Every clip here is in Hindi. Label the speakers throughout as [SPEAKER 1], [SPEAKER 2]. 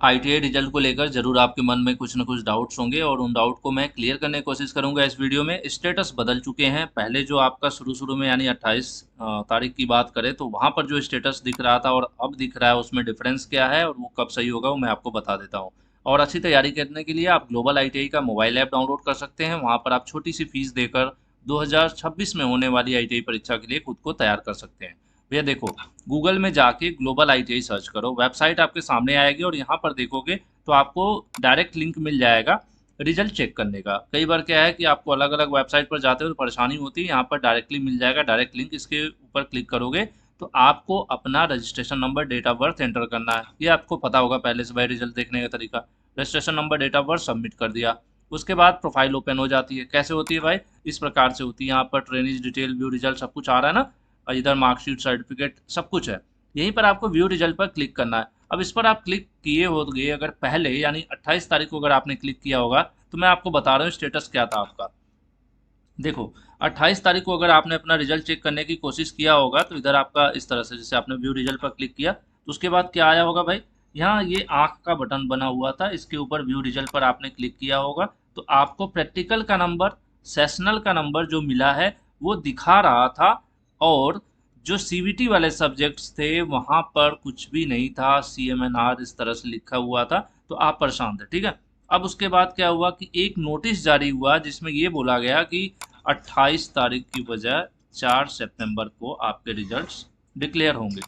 [SPEAKER 1] आईटीआई रिजल्ट को लेकर जरूर आपके मन में कुछ न कुछ डाउट्स होंगे और उन डाउट को मैं क्लियर करने की कोशिश करूंगा इस वीडियो में। स्टेटस बदल चुके हैं। पहले जो आपका शुरू में यानी 28 तारीख की बात करें तो वहां पर जो स्टेटस दिख रहा था और अब दिख रहा है उसमें डिफरेंस क्या है और वो कब सही होगा वो मैं आपको बता देता हूँ। और अच्छी तैयारी करने के लिए आप ग्लोबल आईटीआई का मोबाइल ऐप डाउनलोड कर सकते हैं। वहां पर आप छोटी सी फीस देकर 2026 में होने वाली आईटीआई परीक्षा के लिए खुद को तैयार कर सकते हैं। भैया देखो, गूगल में जाके ग्लोबल आईटीआई सर्च करो, वेबसाइट आपके सामने आएगी और यहाँ पर देखोगे तो आपको डायरेक्ट लिंक मिल जाएगा रिजल्ट चेक करने का। कई बार क्या है कि आपको अलग अलग वेबसाइट पर जाते हो तो परेशानी होती है, यहाँ पर डायरेक्टली मिल जाएगा डायरेक्ट लिंक। इसके ऊपर क्लिक करोगे तो आपको अपना registration number, date of birth enter करना है। ये आपको पता होगा पहले से भाई रिजल्ट देखने का तरीका। Registration number, date of birth submit कर दिया, उसके बाद प्रोफाइल ओपन हो जाती है। कैसे होती है भाई? इस प्रकार से होती है। यहाँ पर ट्रेनिंग डिटेल, व्यू रिजल्ट सब कुछ आ रहा है ना, और इधर मार्कशीट, सर्टिफिकेट सब कुछ है। यहीं पर आपको व्यू रिजल्ट पर क्लिक करना है। अब इस पर आप क्लिक किए होंगे अगर पहले, यानी 28 तारीख को अगर आपने क्लिक किया होगा तो मैं आपको बता रहा हूँ स्टेटस क्या था आपका। देखो, 28 तारीख को अगर आपने अपना रिजल्ट चेक करने की कोशिश किया होगा तो इधर आपका इस तरह से, जैसे आपने व्यू रिजल्ट पर क्लिक किया तो उसके बाद क्या आया होगा भाई, यहाँ ये आंख का बटन बना हुआ था, इसके ऊपर व्यू रिजल्ट पर आपने क्लिक किया होगा तो आपको प्रैक्टिकल का नंबर, सेशनल का नंबर जो मिला है वो दिखा रहा था। और जो सीवीटी वाले सब्जेक्ट्स थे वहां पर कुछ भी नहीं था, सीएमएनआर इस तरह से लिखा हुआ था, तो आप परेशान थे, ठीक है। अब उसके बाद क्या हुआ कि एक नोटिस जारी हुआ जिसमें ये बोला गया कि 28 तारीख की बजाय 4 सितंबर को आपके रिजल्ट्स डिक्लेयर होंगे।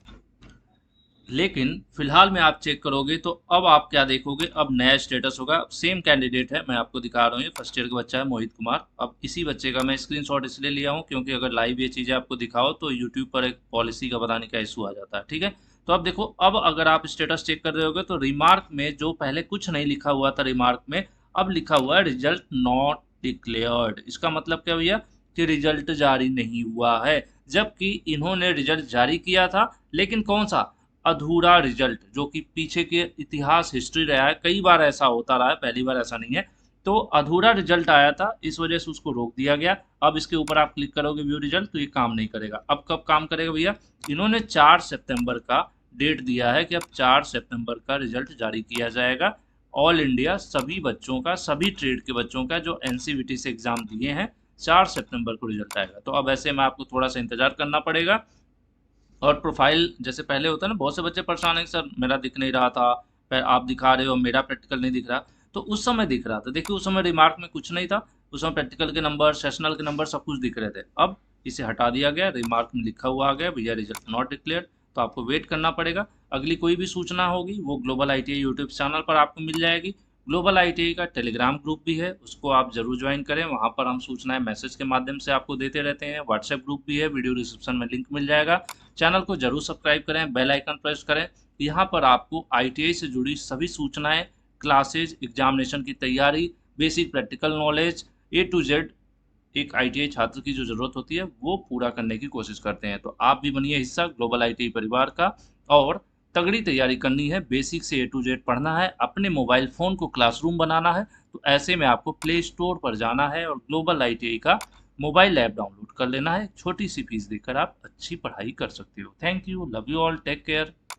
[SPEAKER 1] लेकिन फिलहाल में आप चेक करोगे तो अब आप क्या देखोगे, अब नया स्टेटस होगा। अब सेम कैंडिडेट है, मैं आपको दिखा रहा हूँ, ये फर्स्ट ईयर का बच्चा है मोहित कुमार। अब इसी बच्चे का मैं स्क्रीनशॉट इसलिए लिया हूँ क्योंकि अगर लाइव ये चीज़ें आपको दिखाओ तो यूट्यूब पर एक पॉलिसी का पता नहीं क्या इशू आ जाता है, ठीक है। तो अब देखो, अब अगर आप स्टेटस चेक कर रहे होगे तो रिमार्क में जो पहले कुछ नहीं लिखा हुआ था रिमार्क में, अब लिखा हुआ है रिजल्ट नॉट डिक्लेयर्ड। इसका मतलब क्या भैया कि रिजल्ट जारी नहीं हुआ है, जबकि इन्होंने रिजल्ट जारी किया था लेकिन कौन सा, अधूरा रिजल्ट। जो कि पीछे के इतिहास, हिस्ट्री रहा है, कई बार ऐसा होता रहा है, पहली बार ऐसा नहीं है। तो अधूरा रिजल्ट आया था, इस वजह से उसको रोक दिया गया। अब इसके ऊपर आप क्लिक करोगे व्यू रिजल्ट तो ये काम नहीं करेगा। अब कब काम करेगा भैया? इन्होंने 4 सितंबर का डेट दिया है कि अब 4 सितंबर का रिजल्ट जारी किया जाएगा। ऑल इंडिया सभी बच्चों का, सभी ट्रेड के बच्चों का जो एनसीवीटी से एग्जाम दिए हैं, 4 सितंबर को रिजल्ट आएगा। तो अब ऐसे में आपको थोड़ा सा इंतजार करना पड़ेगा। और प्रोफाइल जैसे पहले होता है ना, बहुत से बच्चे परेशान है कि सर मेरा दिख नहीं रहा था, आप दिखा रहे हो मेरा प्रैक्टिकल नहीं दिख रहा। तो उस समय दिख रहा था, देखिए उस समय रिमार्क में कुछ नहीं था, उस समय प्रैक्टिकल के नंबर, सेशनल के नंबर सब कुछ दिख रहे थे। अब इसे हटा दिया गया, रिमार्क में लिखा हुआ आ गया भैया रिजल्ट नॉट डिक्लेयर। तो आपको वेट करना पड़ेगा। अगली कोई भी सूचना होगी वो ग्लोबल आईटीआई यूट्यूब चैनल पर आपको मिल जाएगी। ग्लोबल आईटीआई का टेलीग्राम ग्रुप भी है, उसको आप जरूर ज्वाइन करें। वहाँ पर हम सूचनाएं मैसेज के माध्यम से आपको देते रहते हैं। व्हाट्सएप ग्रुप भी है, वीडियो डिस्क्रिप्शन में लिंक मिल जाएगा। चैनल को जरूर सब्सक्राइब करें, बेल आइकन प्रेस करें। यहाँ पर आपको आईटीआई से जुड़ी सभी सूचनाएं, क्लासेज, एग्जामिनेशन की तैयारी, basic practical knowledge, A to Z एक आईटीआई छात्र की जो जरूरत होती है वो पूरा करने की कोशिश करते हैं। तो आप भी बनिए हिस्सा ग्लोबल आईटीआई परिवार का। और तगड़ी तैयारी करनी है, बेसिक से A to Z पढ़ना है, अपने मोबाइल फ़ोन को क्लासरूम बनाना है। तो ऐसे में आपको प्ले स्टोर पर जाना है और ग्लोबल आईटीआई का मोबाइल ऐप डाउनलोड कर लेना है। छोटी सी फीस देकर आप अच्छी पढ़ाई कर सकते हो। Thank you, love you all, take care.